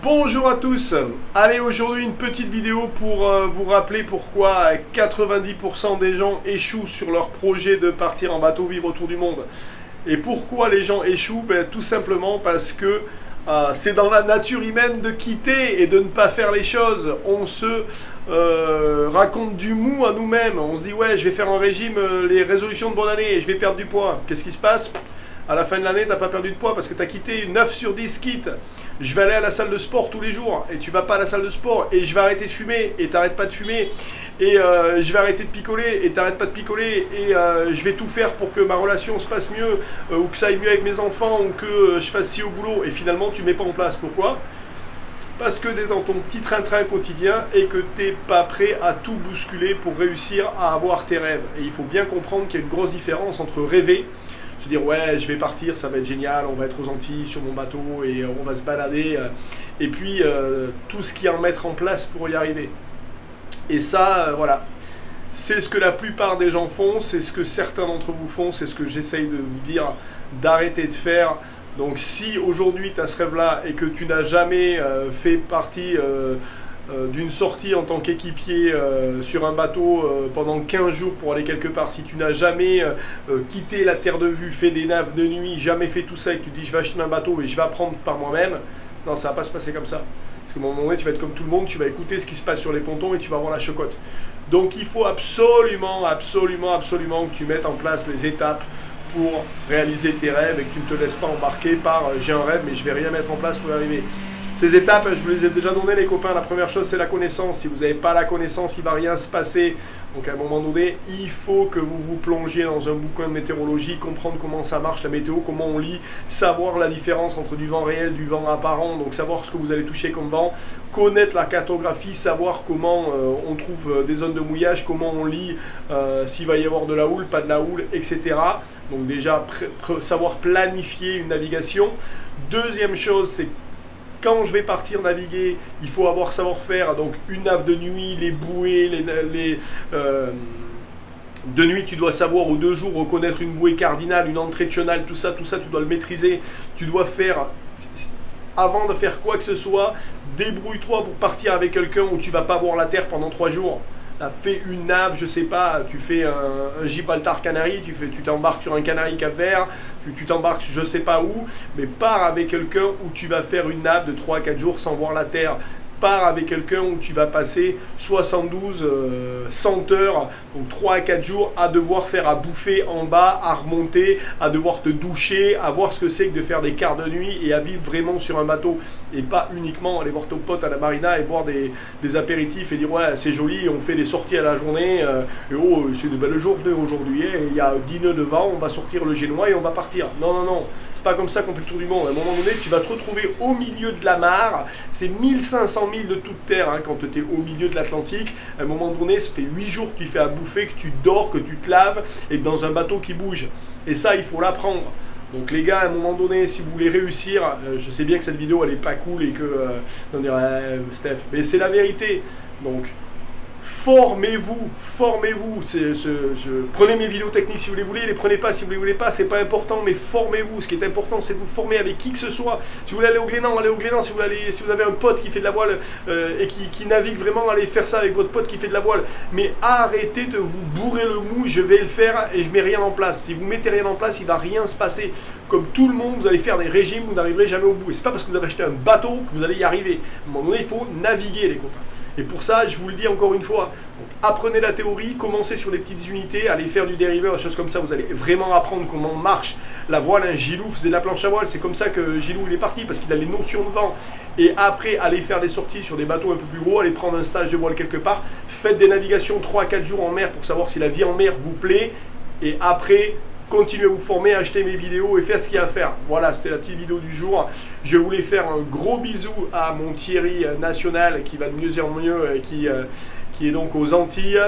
Bonjour à tous. Allez, aujourd'hui une petite vidéo pour vous rappeler pourquoi 90% des gens échouent sur leur projet de partir en bateau vivre autour du monde. Et pourquoi les gens échouent? Tout simplement parce que c'est dans la nature humaine de quitter et de ne pas faire les choses. On se raconte du mou à nous-mêmes. On se dit ouais, je vais faire un régime, les résolutions de bonne année et je vais perdre du poids. Qu'est-ce qui se passe? À la fin de l'année, tu n'as pas perdu de poids parce que tu as quitté 9 sur 10 quittes. Je vais aller à la salle de sport tous les jours et tu vas pas à la salle de sport et je vais arrêter de fumer et tu n'arrêtes pas de fumer et je vais arrêter de picoler et tu n'arrêtes pas de picoler et je vais tout faire pour que ma relation se passe mieux ou que ça aille mieux avec mes enfants ou que je fasse ci au boulot et finalement tu ne mets pas en place. Pourquoi? Parce que tu es dans ton petit train-train quotidien et que tu n'es pas prêt à tout bousculer pour réussir à avoir tes rêves. Et il faut bien comprendre qu'il y a une grosse différence entre rêver, se dire ouais je vais partir, ça va être génial, on va être aux Antilles sur mon bateau et on va se balader et puis tout ce qu'il y a à mettre en place pour y arriver. Et ça voilà, c'est ce que la plupart des gens font, c'est ce que certains d'entre vous font, c'est ce que j'essaye de vous dire d'arrêter de faire. Donc si aujourd'hui tu as ce rêve là et que tu n'as jamais fait partie d'une sortie en tant qu'équipier sur un bateau pendant 15 jours pour aller quelque part, si tu n'as jamais quitté la terre de vue, fait des naves de nuit, jamais fait tout ça et que tu te dis je vais acheter un bateau et je vais apprendre par moi-même, non, ça va pas se passer comme ça. Parce qu'à un moment donné tu vas être comme tout le monde, tu vas écouter ce qui se passe sur les pontons et tu vas avoir la chocotte. Donc il faut absolument que tu mettes en place les étapes pour réaliser tes rêves et que tu ne te laisses pas embarquer par j'ai un rêve mais je vais rien mettre en place pour y arriver. Ces étapes, je vous les ai déjà données les copains. La première chose c'est la connaissance. Si vous n'avez pas la connaissance, il ne va rien se passer. Donc à un moment donné, il faut que vous vous plongiez dans un bouquin de météorologie, comprendre comment ça marche la météo, comment on lit, savoir la différence entre du vent réel, du vent apparent, donc savoir ce que vous allez toucher comme vent, connaître la cartographie, savoir comment on trouve des zones de mouillage, comment on lit s'il va y avoir de la houle, pas de la houle, etc. Donc déjà, savoir planifier une navigation. Deuxième chose, c'est quand je vais partir naviguer, il faut avoir savoir-faire, donc une nave de nuit, les bouées, de nuit tu dois savoir aux 2 jours reconnaître une bouée cardinale, une entrée de chenal, tout ça tu dois le maîtriser. Tu dois faire, avant de faire quoi que ce soit, débrouille-toi pour partir avec quelqu'un où tu vas pas voir la terre pendant 3 jours. Fais une nave, je sais pas, tu fais un Gibraltar Canary, tu t'embarques sur un Canary Cap-Vert, tu t'embarques je sais pas où, mais pars avec quelqu'un où tu vas faire une nave de 3 à 4 jours sans voir la terre. Pars avec quelqu'un où tu vas passer 72, 100 heures, donc 3 à 4 jours, à devoir faire à bouffer en bas, à remonter, à devoir te doucher, à voir ce que c'est que de faire des quarts de nuit et à vivre vraiment sur un bateau. Et pas uniquement aller voir ton pote à la marina et boire des apéritifs et dire ouais c'est joli, on fait des sorties à la journée, et oh c'est de belles journées aujourd'hui, il y a 10 nœuds de vent, on va sortir le génois et on va partir. Non, non, non. Pas comme ça qu'on fait le tour du monde. À un moment donné, tu vas te retrouver au milieu de la mare. C'est 1500 milles de toute terre hein, quand tu es au milieu de l'Atlantique. À un moment donné, ça fait 8 jours que tu fais à bouffer, que tu dors, que tu te laves et que dans un bateau qui bouge. Et ça, il faut l'apprendre. Donc les gars, à un moment donné, si vous voulez réussir, je sais bien que cette vidéo, elle est pas cool et que... on dirait, Steph, mais c'est la vérité. Donc... formez-vous, prenez mes vidéos techniques si vous les voulez, les prenez pas si vous les voulez pas, c'est pas important, mais formez-vous. Ce qui est important, c'est de vous former avec qui que ce soit. Si vous voulez aller au Glénan, allez au Glénan. Si vous avez un pote qui fait de la voile et qui navigue vraiment, allez faire ça avec votre pote qui fait de la voile. Mais arrêtez de vous bourrer le mou, je vais le faire et je mets rien en place. Si vous mettez rien en place, il va rien se passer. Comme tout le monde, vous allez faire des régimes, vous n'arriverez jamais au bout. Et c'est pas parce que vous avez acheté un bateau que vous allez y arriver. À un moment donné, il faut naviguer les copains. Et pour ça, je vous le dis encore une fois, donc, apprenez la théorie, commencez sur des petites unités, allez faire du dériveur, des choses comme ça, vous allez vraiment apprendre comment marche la voile. Gilou faisait de la planche à voile, c'est comme ça que Gilou il est parti, parce qu'il a les notions de vent. Et après, allez faire des sorties sur des bateaux un peu plus gros, allez prendre un stage de voile quelque part, faites des navigations 3 à 4 jours en mer pour savoir si la vie en mer vous plaît, et après... continuez à vous former, achetez mes vidéos et faites ce qu'il y a à faire. Voilà, c'était la petite vidéo du jour. Je voulais faire un gros bisou à mon Thierry national qui va de mieux en mieux et qui est donc aux Antilles.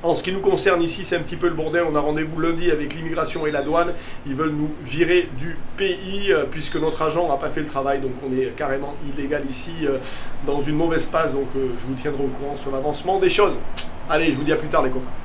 En ce qui nous concerne ici, c'est un petit peu le bordel. On a rendez-vous lundi avec l'immigration et la douane. Ils veulent nous virer du pays puisque notre agent n'a pas fait le travail. Donc on est carrément illégal ici dans une mauvaise passe. Donc je vous tiendrai au courant sur l'avancement des choses. Allez, je vous dis à plus tard les copains.